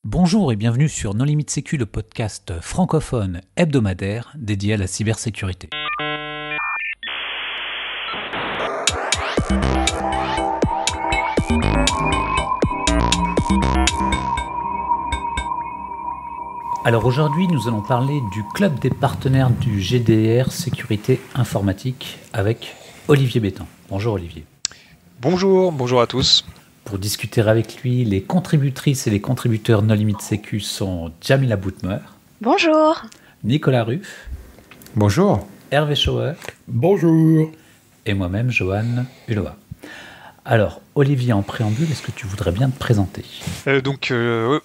Bonjour et bienvenue sur No Limit Sécu, le podcast francophone hebdomadaire dédié à la cybersécurité. Alors aujourd'hui, nous allons parler du club des partenaires du GDR Sécurité Informatique avec Olivier Bétan. Bonjour Olivier. Bonjour à tous. Pour discuter avec lui, les contributrices et les contributeurs No Limit Sécu sont Jamila Boutmer. Bonjour. Nicolas Ruff. Bonjour. Hervé Schauer. Bonjour. Et moi-même, Johan Hulot. Alors, Olivier, en préambule, est-ce que tu voudrais bien te présenter ?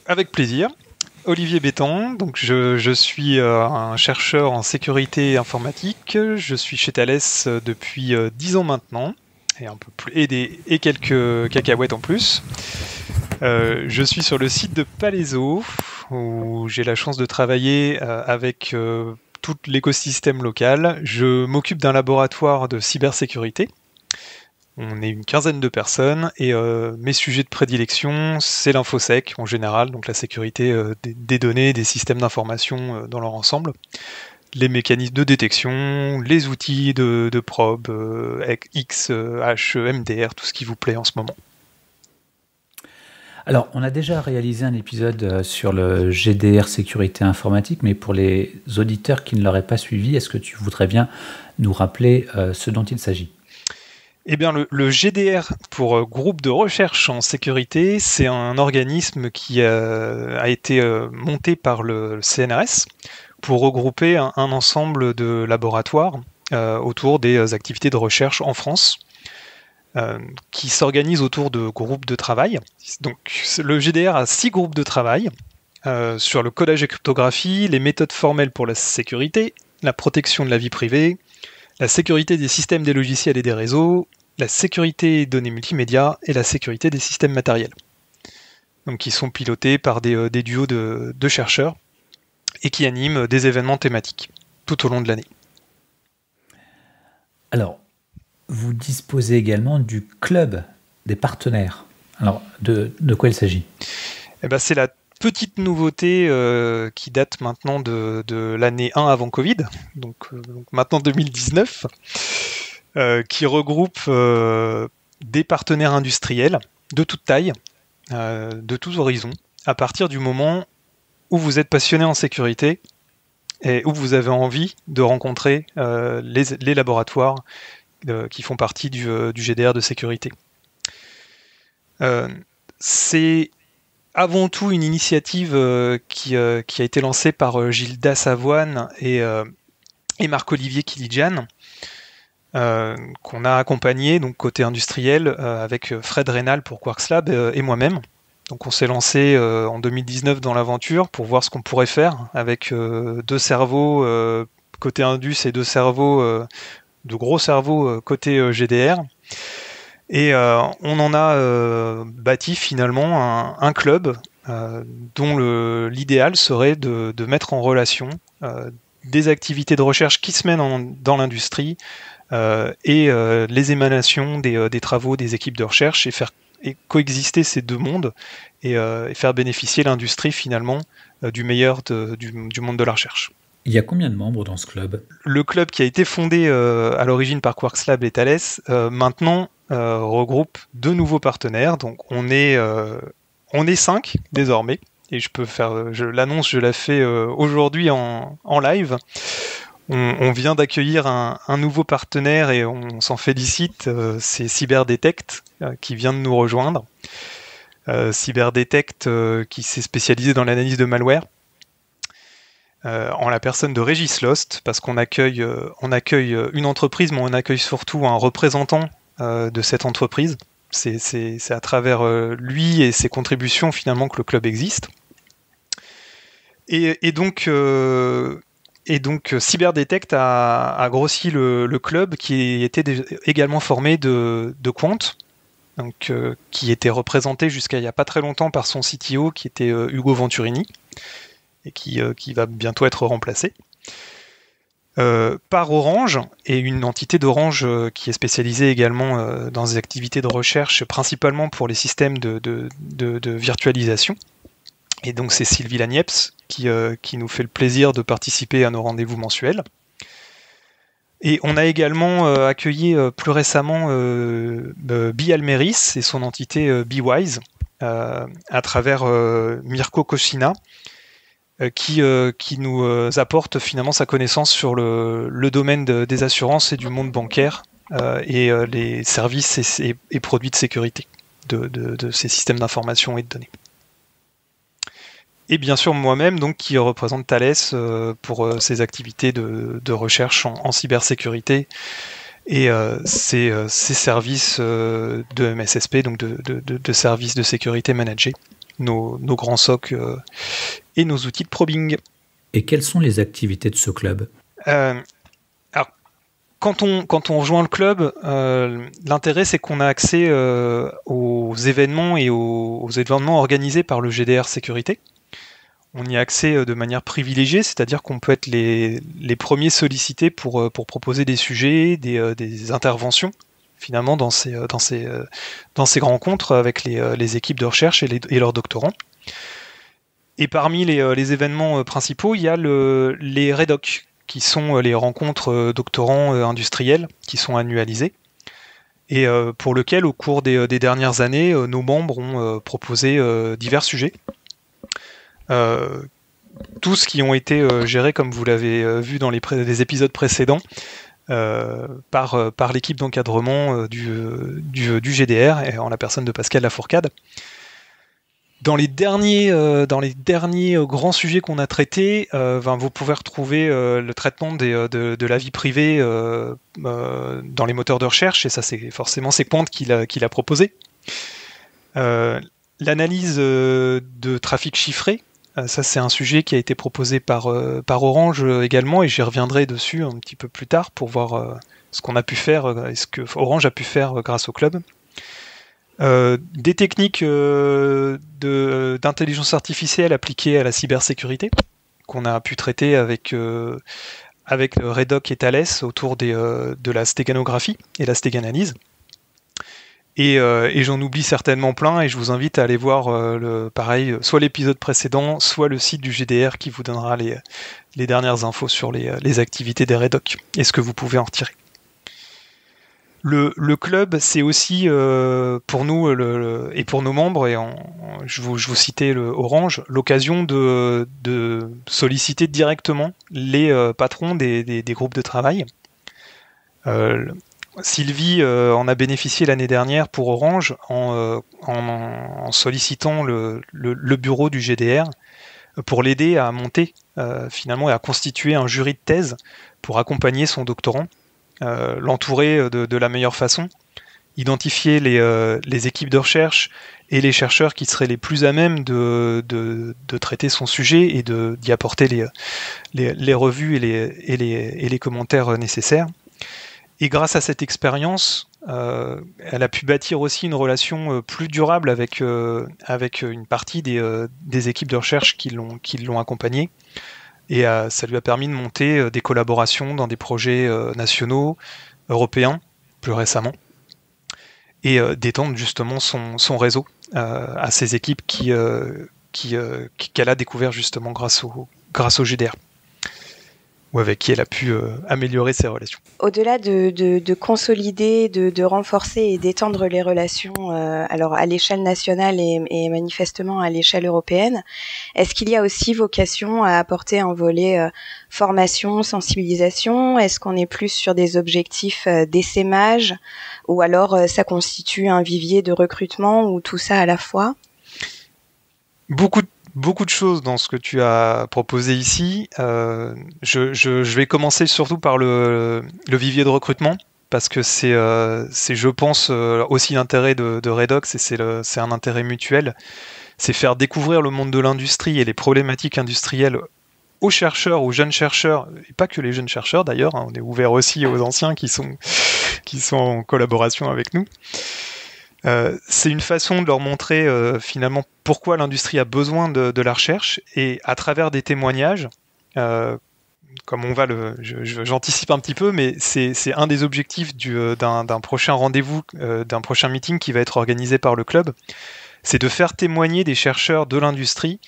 Avec plaisir. Olivier Bétan, donc je suis un chercheur en sécurité informatique. Je suis chez Thales depuis 10 ans maintenant. Et un peu plus, et quelques cacahuètes en plus. Je suis sur le site de Palaiso, où j'ai la chance de travailler avec tout l'écosystème local. Je m'occupe d'un laboratoire de cybersécurité. On est une quinzaine de personnes, et mes sujets de prédilection, c'est l'infosec en général, donc la sécurité des données, des systèmes d'information dans leur ensemble. Les mécanismes de détection, les outils de probe, X, H, MDR, tout ce qui vous plaît en ce moment. Alors, on a déjà réalisé un épisode sur le GDR sécurité informatique, mais pour les auditeurs qui ne l'auraient pas suivi, est-ce que tu voudrais bien nous rappeler ce dont il s'agit ? Eh bien, le GDR, pour groupe de recherche en sécurité, c'est un organisme qui a été monté par le CNRS, pour regrouper un ensemble de laboratoires autour des activités de recherche en France, qui s'organisent autour de groupes de travail. Donc, le GDR a 6 groupes de travail sur le codage et cryptographie, les méthodes formelles pour la sécurité, la protection de la vie privée, la sécurité des systèmes, des logiciels et des réseaux, la sécurité des données multimédia et la sécurité des systèmes matériels. Donc, qui sont pilotés par des duos de chercheurs et qui anime des événements thématiques tout au long de l'année. Alors, vous disposez également du club des partenaires. Alors, de quoi il s'agit ? Eh ben, c'est la petite nouveauté qui date maintenant de l'année 1 avant Covid, donc maintenant 2019, qui regroupe des partenaires industriels de toute taille, de tous horizons, à partir du moment où vous êtes passionné en sécurité et où vous avez envie de rencontrer les laboratoires qui font partie du GDR de sécurité. C'est avant tout une initiative qui a été lancée par Gilda Savoine et Marc-Olivier Kilijan, qu'on a accompagné donc côté industriel avec Fred Reynal pour Quarks Lab et moi-même. Donc on s'est lancé en 2019 dans l'aventure pour voir ce qu'on pourrait faire avec 2 cerveaux côté Indus et 2 cerveaux, de gros cerveaux côté GDR. Et on en a bâti finalement un club dont l'idéal serait de mettre en relation des activités de recherche qui se mènent dans l'industrie et les émanations des travaux des équipes de recherche et coexister ces deux mondes et faire bénéficier l'industrie finalement du meilleur du monde de la recherche. Il y a combien de membres dans ce club ? Le club qui a été fondé à l'origine par Quarks Lab et Thales maintenant regroupe 2 nouveaux partenaires. Donc on est 5 désormais. Et l'annonce, je la fais aujourd'hui en live. On vient d'accueillir un nouveau partenaire et on s'en félicite, c'est Cyberdetect qui vient de nous rejoindre. Cyberdetect qui s'est spécialisé dans l'analyse de malware, en la personne de Régis Lost, parce qu'on accueille une entreprise, mais on accueille surtout un représentant de cette entreprise. C'est à travers lui et ses contributions finalement que le club existe. Et donc Cyberdetect a grossi le club qui était également formé de comptes, donc, qui était représenté jusqu'à il n'y a pas très longtemps par son CTO qui était Hugo Venturini et qui va bientôt être remplacé. Par Orange, et une entité d'Orange qui est spécialisée également dans des activités de recherche, principalement pour les systèmes de virtualisation, Et donc c'est Sylvie Lagneps qui nous fait le plaisir de participer à nos rendez-vous mensuels. Et on a également accueilli plus récemment Bi Almeris et son entité BeWise à travers Mirko Koshina qui nous apporte finalement sa connaissance sur le domaine des assurances et du monde bancaire et les services et produits de sécurité de ces systèmes d'information et de données. Et bien sûr moi-même, donc, qui représente Thales pour ses activités de recherche en cybersécurité et ses services de MSSP, donc de services de sécurité managés, nos grands SOC et nos outils de probing. Et quelles sont les activités de ce club ? Alors, quand on rejoint le club, l'intérêt c'est qu'on a accès aux événements et aux événements organisés par le GDR Sécurité. On y a accès de manière privilégiée, c'est-à-dire qu'on peut être les premiers sollicités pour proposer des sujets, des interventions, finalement, dans ces rencontres avec les équipes de recherche et leurs doctorants. Et parmi les événements principaux, il y a les REDOC, qui sont les rencontres doctorants industriels, qui sont annualisées, et pour lequel, au cours des dernières années, nos membres ont proposé divers sujets. Tous qui ont été gérés, comme vous l'avez vu dans les épisodes précédents, par l'équipe d'encadrement du GDR, et en la personne de Pascal Lafourcade. Dans les derniers grands sujets qu'on a traités, vous pouvez retrouver le traitement de la vie privée dans les moteurs de recherche, et ça c'est forcément ses pointes qu'il a proposé. L'analyse de trafic chiffré, ça c'est un sujet qui a été proposé par Orange également, et j'y reviendrai dessus un petit peu plus tard pour voir ce qu'on a pu faire et ce que Orange a pu faire grâce au club. Des techniques d'intelligence artificielle appliquées à la cybersécurité qu'on a pu traiter avec le REDOC et Thales autour de la stéganographie et la stéganalyse. Et j'en oublie certainement plein, et je vous invite à aller voir soit l'épisode précédent, soit le site du GDR qui vous donnera les dernières infos sur les activités des REDOC et ce que vous pouvez en retirer. Le club, c'est aussi pour nous et pour nos membres, et je vous citais Orange, l'occasion de solliciter directement les patrons des groupes de travail. Sylvie en a bénéficié l'année dernière pour Orange en sollicitant le bureau du GDR pour l'aider à monter finalement et à constituer un jury de thèse pour accompagner son doctorant, l'entourer de la meilleure façon, identifier les équipes de recherche et les chercheurs qui seraient les plus à même de traiter son sujet et d'y apporter les revues et les commentaires nécessaires. Et grâce à cette expérience, elle a pu bâtir aussi une relation plus durable avec une partie des équipes de recherche qui l'ont accompagnée. Et ça lui a permis de monter des collaborations dans des projets nationaux, européens, plus récemment, et d'étendre justement son réseau à ces équipes qu'elle a découvert justement grâce au GDR. Ou avec qui elle a pu améliorer ses relations. Au-delà de consolider, de renforcer et d'étendre les relations alors à l'échelle nationale et manifestement à l'échelle européenne, est-ce qu'il y a aussi vocation à apporter un volet formation, sensibilisation ? Est-ce qu'on est plus sur des objectifs d'essaimage, ou alors ça constitue un vivier de recrutement, ou tout ça à la fois ? Beaucoup de choses dans ce que tu as proposé ici. Je vais commencer surtout par le vivier de recrutement, parce que c'est je pense, aussi l'intérêt de Redox, et c'est un intérêt mutuel. C'est faire découvrir le monde de l'industrie et les problématiques industrielles aux chercheurs, aux jeunes chercheurs, et pas que les jeunes chercheurs d'ailleurs, hein, on est ouvert aussi aux anciens qui sont en collaboration avec nous. C'est une façon de leur montrer finalement pourquoi l'industrie a besoin de la recherche, et à travers des témoignages, comme on va j'anticipe un petit peu, mais c'est un des objectifs d'un prochain rendez-vous, d'un prochain meeting qui va être organisé par le club. c'est de faire témoigner des chercheurs de l'industrie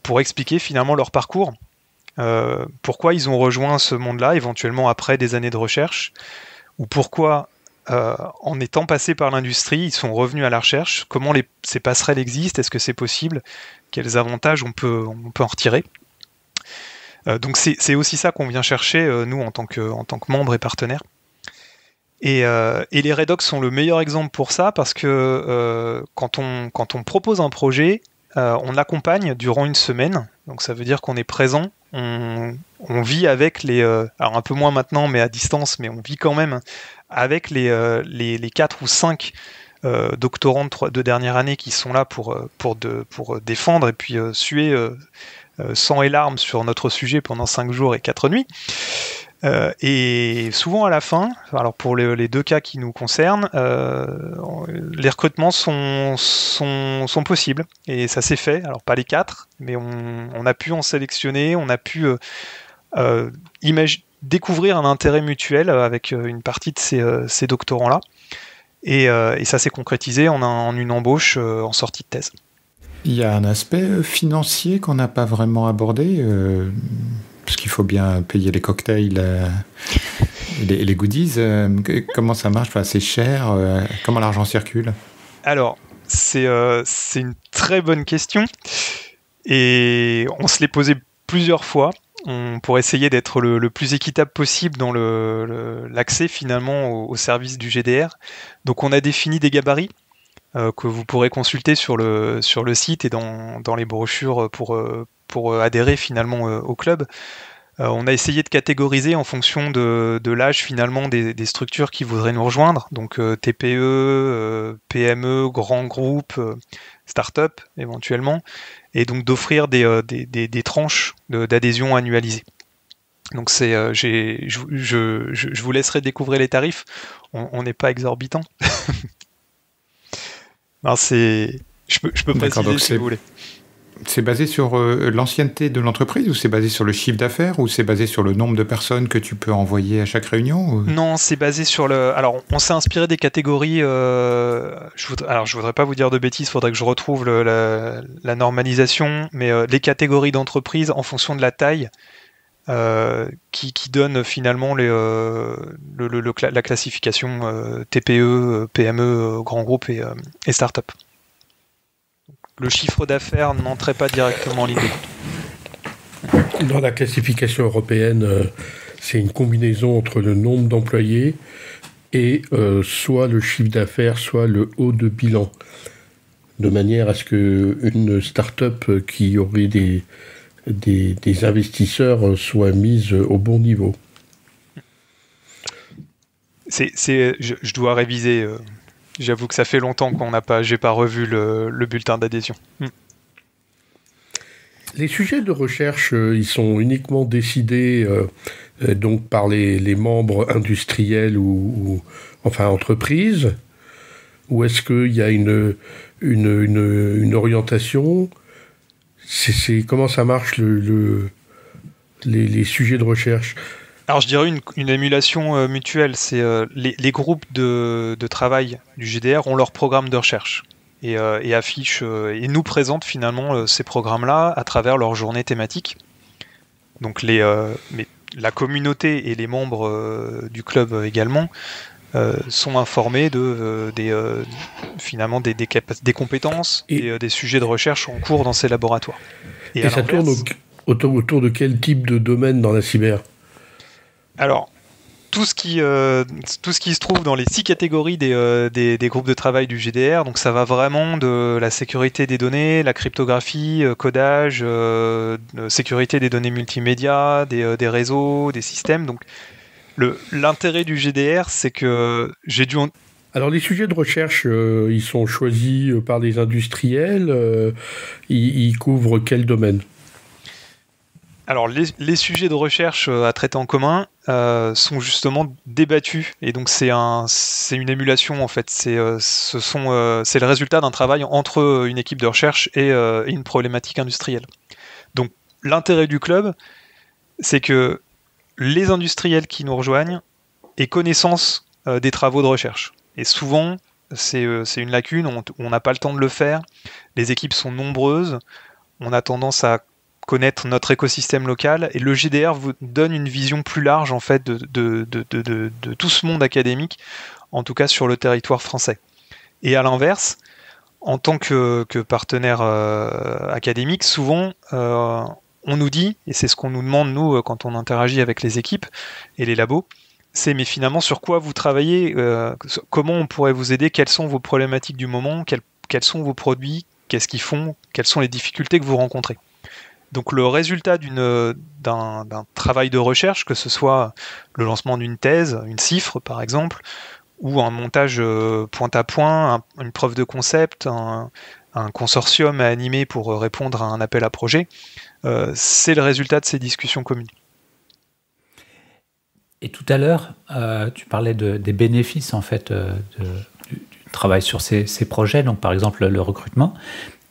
pour expliquer finalement leur parcours, pourquoi ils ont rejoint ce monde-là, éventuellement après des années de recherche, ou pourquoi, en étant passés par l'industrie, ils sont revenus à la recherche, comment ces passerelles existent, est-ce que c'est possible, quels avantages on peut en retirer. Donc c'est aussi ça qu'on vient chercher, nous, en tant que membres et partenaires. Et les Redox sont le meilleur exemple pour ça, parce que quand on propose un projet, on l'accompagne durant une semaine. Donc ça veut dire qu'on est présent, on vit avec alors un peu moins maintenant, mais à distance, mais on vit quand même avec les 4 ou 5 doctorants de dernière année qui sont là pour défendre et puis suer sang et larmes sur notre sujet pendant 5 jours et 4 nuits. Et souvent à la fin, alors pour les 2 cas qui nous concernent, les recrutements sont possibles, et ça s'est fait. Alors pas les 4, mais on a pu en sélectionner, on a pu découvrir un intérêt mutuel avec une partie de ces doctorants-là, et ça s'est concrétisé en une embauche en sortie de thèse. Il y a un aspect financier qu'on n'a pas vraiment abordé, parce qu'il faut bien payer les cocktails et les goodies. Comment ça marche? C'est cher? Comment l'argent circule? Alors, c'est une très bonne question, et on se l'est posé plusieurs fois pour essayer d'être le plus équitable possible dans l'accès finalement au service du GDR. Donc on a défini des gabarits que vous pourrez consulter sur le site et dans les brochures pour adhérer finalement au club. On a essayé de catégoriser en fonction de l'âge finalement des structures qui voudraient nous rejoindre, donc TPE, PME, grands groupes, start-up éventuellement, et donc d'offrir des tranches d'adhésion annualisées. Donc je vous laisserai découvrir les tarifs, on n'est pas exorbitant. Non, je peux préciser si vous voulez. C'est basé sur l'ancienneté de l'entreprise, ou c'est basé sur le chiffre d'affaires, ou c'est basé sur le nombre de personnes que tu peux envoyer à chaque réunion, ou... Non, c'est basé sur Alors, on s'est inspiré des catégories... je voudrais pas vous dire de bêtises, il faudrait que je retrouve la normalisation, mais les catégories d'entreprise en fonction de la taille qui donne finalement la classification TPE, PME, grand groupe et start-up. Le chiffre d'affaires n'entrait pas directement en ligne de compte. Dans la classification européenne, c'est une combinaison entre le nombre d'employés et soit le chiffre d'affaires, soit le haut de bilan, de manière à ce qu'une start-up qui aurait des investisseurs soit mise au bon niveau. Je dois réviser. J'avoue que ça fait longtemps j'ai pas revu le bulletin d'adhésion. Les sujets de recherche, ils sont uniquement décidés donc par les membres industriels ou enfin entreprises, ou est-ce qu'il y a une orientation? Comment ça marche les sujets de recherche? Alors je dirais une émulation mutuelle. C'est les groupes de travail du GDR ont leur programme de recherche et affichent et nous présentent finalement ces programmes-là à travers leurs journées thématiques. Donc mais la communauté et les membres du club également sont informés finalement des compétences et des sujets de recherche en cours dans ces laboratoires. Et ça tourne autour de quel type de domaine dans la cyber? Alors, tout ce qui se trouve dans les 6 catégories des groupes de travail du GDR, donc ça va vraiment de la sécurité des données, la cryptographie, codage, sécurité des données multimédia, des réseaux, des systèmes. Donc, l'intérêt du GDR, c'est que j'ai dû... Alors les sujets de recherche, ils sont choisis par les industriels, ils couvrent quel domaine? Alors les sujets de recherche à traiter en commun sont justement débattus, et donc c'est une émulation en fait. C'est le résultat d'un travail entre une équipe de recherche et une problématique industrielle. Donc l'intérêt du club, c'est que les industriels qui nous rejoignent aient connaissance des travaux de recherche. Et souvent, c'est une lacune, on n'a pas le temps de le faire, les équipes sont nombreuses, on a tendance à connaître notre écosystème local, et le GDR vous donne une vision plus large en fait de tout ce monde académique, en tout cas sur le territoire français. Et à l'inverse, en tant que partenaire académique, souvent on nous dit, et c'est ce qu'on nous demande nous quand on interagit avec les équipes et les labos, c'est mais finalement sur quoi vous travaillez, comment on pourrait vous aider, quelles sont vos problématiques du moment, quels sont vos produits, qu'est-ce qu'ils font, quelles sont les difficultés que vous rencontrez. Donc le résultat d'un travail de recherche, que ce soit le lancement d'une thèse, une CIFRE par exemple, ou un montage point à point, une preuve de concept, un consortium à animer pour répondre à un appel à projet, c'est le résultat de ces discussions communes. Et tout à l'heure, tu parlais des bénéfices en fait du travail sur ces projets, donc par exemple le recrutement.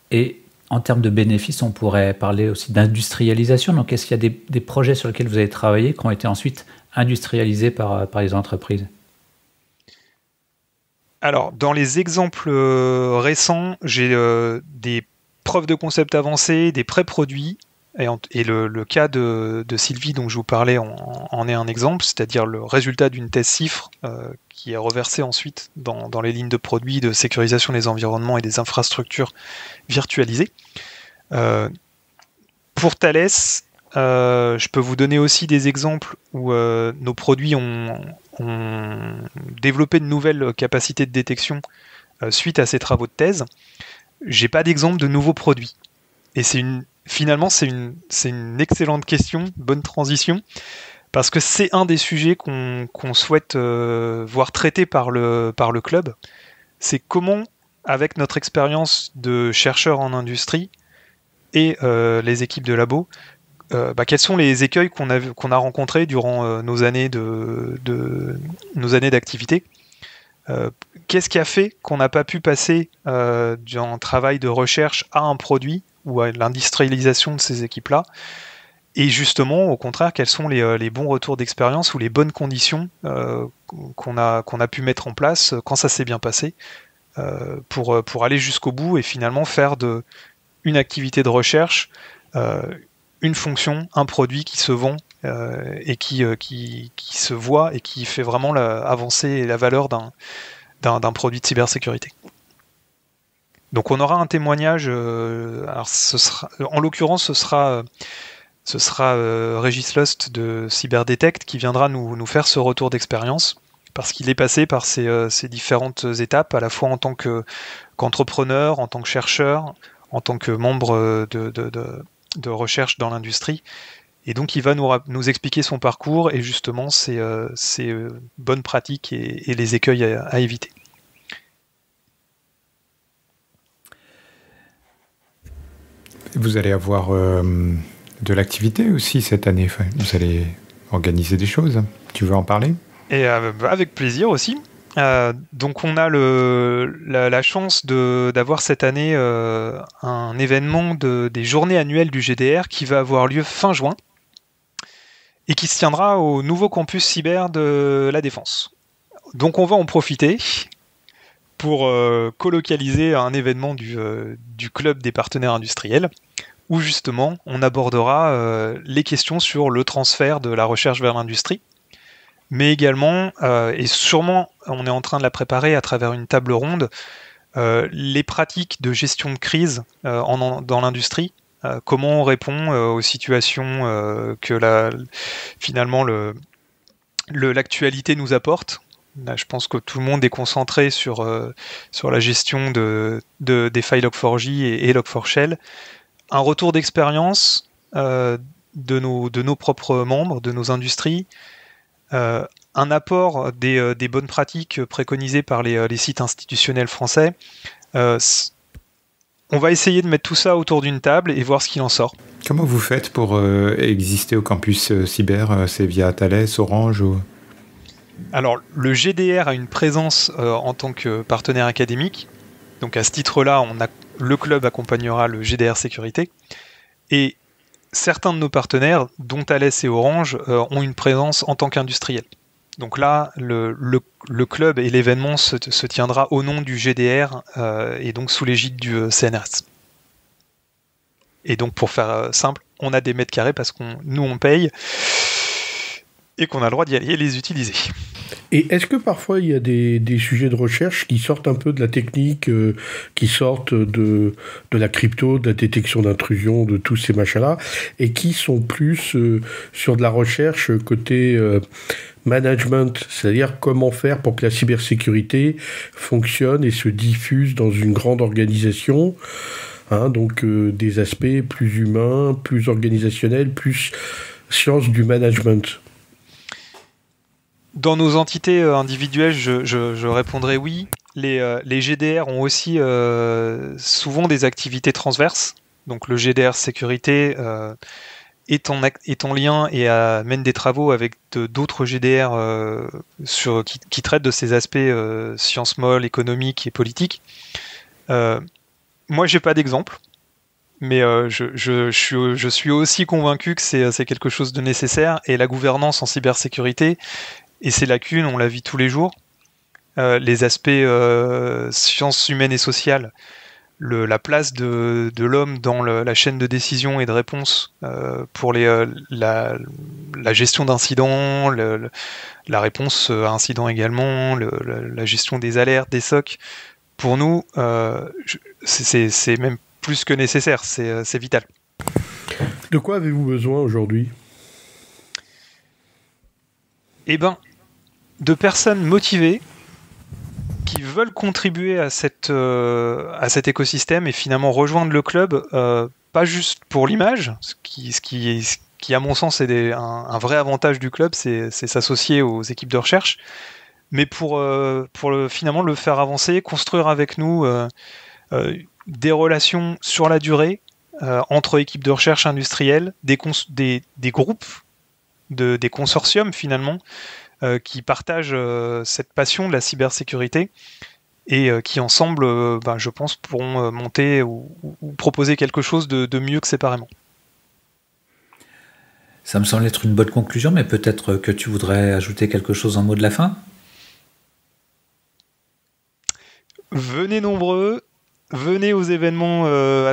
Et en termes de bénéfices, on pourrait parler aussi d'industrialisation. Donc est-ce qu'il y a des projets sur lesquels vous avez travaillé qui ont été ensuite industrialisés par les entreprises ? Alors, dans les exemples récents, j'ai des preuves de concept avancées, des pré-produits, et le cas de Sylvie dont je vous parlais en est un exemple, c'est-à-dire le résultat d'une thèse CIFRE qui est reversé ensuite dans les lignes de produits de sécurisation des environnements et des infrastructures virtualisées. Pour Thales, je peux vous donner aussi des exemples où nos produits ont développé de nouvelles capacités de détection suite à ces travaux de thèse. J'ai pas d'exemple de nouveaux produits. Et finalement, c'est une excellente question, bonne transition, parce que c'est un des sujets qu'on souhaite voir traité par le club. C'est comment, avec notre expérience de chercheurs en industrie et les équipes de labo, quels sont les écueils qu'on a rencontrés durant nos années d'activité. Qu'est-ce qui a fait qu'on n'a pas pu passer d'un travail de recherche à un produit ou à l'industrialisation de ces équipes-là, et justement, au contraire, quels sont les bons retours d'expérience ou les bonnes conditions qu'on a pu mettre en place quand ça s'est bien passé pour aller jusqu'au bout et finalement faire une activité de recherche, une fonction, un produit qui se vend et qui se voit et qui fait vraiment avancer la valeur d'un produit de cybersécurité. Donc on aura un témoignage, alors en l'occurrence ce sera Régis Lost de Cyberdetect qui viendra nous faire ce retour d'expérience, parce qu'il est passé par ces différentes étapes, à la fois en tant qu'entrepreneur, en tant que chercheur, en tant que membre de recherche dans l'industrie. Et donc il va nous expliquer son parcours et justement ses bonnes pratiques et les écueils à éviter. Vous allez avoir de l'activité aussi cette année. Enfin, vous allez organiser des choses. Tu veux en parler ? Et avec plaisir aussi. Donc on a la chance d'avoir cette année un événement des journées annuelles du GDR qui va avoir lieu fin juin et qui se tiendra au nouveau campus cyber de la Défense. Donc on va en profiter pour colocaliser un événement du club des partenaires industriels où justement on abordera les questions sur le transfert de la recherche vers l'industrie, mais également, et sûrement on est en train de la préparer à travers une table ronde, les pratiques de gestion de crise dans l'industrie, comment on répond aux situations que finalement l'actualité nous apporte. Là, je pense que tout le monde est concentré sur la gestion des failles Log4j et Log4Shell. Un retour d'expérience de nos propres membres, de nos industries, un apport des bonnes pratiques préconisées par les sites institutionnels français. On va essayer de mettre tout ça autour d'une table et voir ce qu'il en sort. Comment vous faites pour exister au campus cyber ? C'est via Thales, Orange ou... Alors, le GDR a une présence en tant que partenaire académique. Donc, à ce titre-là, le club accompagnera le GDR Sécurité. Et certains de nos partenaires, dont Thales et Orange, ont une présence en tant qu'industriels. Donc là, le club et l'événement se tiendra au nom du GDR et donc sous l'égide du CNRS. Et donc pour faire simple, on a des mètres carrés parce nous on paye et qu'on a le droit d'y aller et les utiliser. Et est-ce que parfois il y a des sujets de recherche qui sortent un peu de la technique, qui sortent de la crypto, de la détection d'intrusion, de tous ces machins-là, et qui sont plus sur de la recherche côté management, c'est-à-dire comment faire pour que la cybersécurité fonctionne et se diffuse dans une grande organisation, donc des aspects plus humains, plus organisationnels, plus sciences du management. Dans nos entités individuelles, je répondrai oui. Les GDR ont aussi souvent des activités transverses. Donc le GDR sécurité est en lien et mène des travaux avec d'autres GDR qui traitent de ces aspects sciences molles, économiques et politiques. Moi, j'ai pas d'exemple, mais je suis aussi convaincu que c'est quelque chose de nécessaire. Et la gouvernance en cybersécurité et ses lacunes, on la vit tous les jours. Les aspects sciences humaines et sociales, la place de l'homme dans la chaîne de décision et de réponse pour la gestion d'incidents, la réponse à incidents également, la gestion des alertes, des SOC. Pour nous, c'est même plus que nécessaire, c'est vital. De quoi avez-vous besoin aujourd'hui ? Eh ben, de personnes motivées qui veulent contribuer à cet écosystème et finalement rejoindre le club, pas juste pour l'image, ce qui à mon sens est un vrai avantage du club, c'est s'associer aux équipes de recherche, mais pour finalement le faire avancer, construire avec nous des relations sur la durée entre équipes de recherche industrielles, des groupes, des consortiums finalement, qui partagent cette passion de la cybersécurité et qui ensemble, je pense, pourront monter ou proposer quelque chose de mieux que séparément. Ça me semble être une bonne conclusion, mais peut-être que tu voudrais ajouter quelque chose en mot de la fin ? Venez nombreux, venez aux événements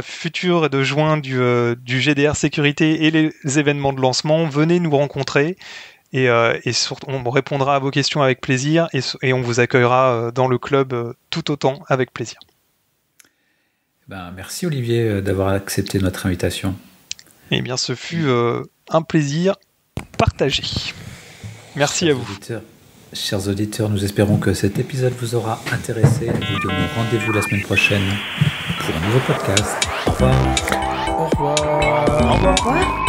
futurs de juin du GDR Sécurité et les événements de lancement, venez nous rencontrer. Et surtout, on répondra à vos questions avec plaisir et on vous accueillera dans le club tout autant avec plaisir. Merci Olivier d'avoir accepté notre invitation. Eh bien, ce fut un plaisir partagé. Merci à vous. Chers auditeurs, nous espérons que cet épisode vous aura intéressé. Nous donnons rendez-vous la semaine prochaine pour un nouveau podcast. Au revoir. Au revoir. Au revoir.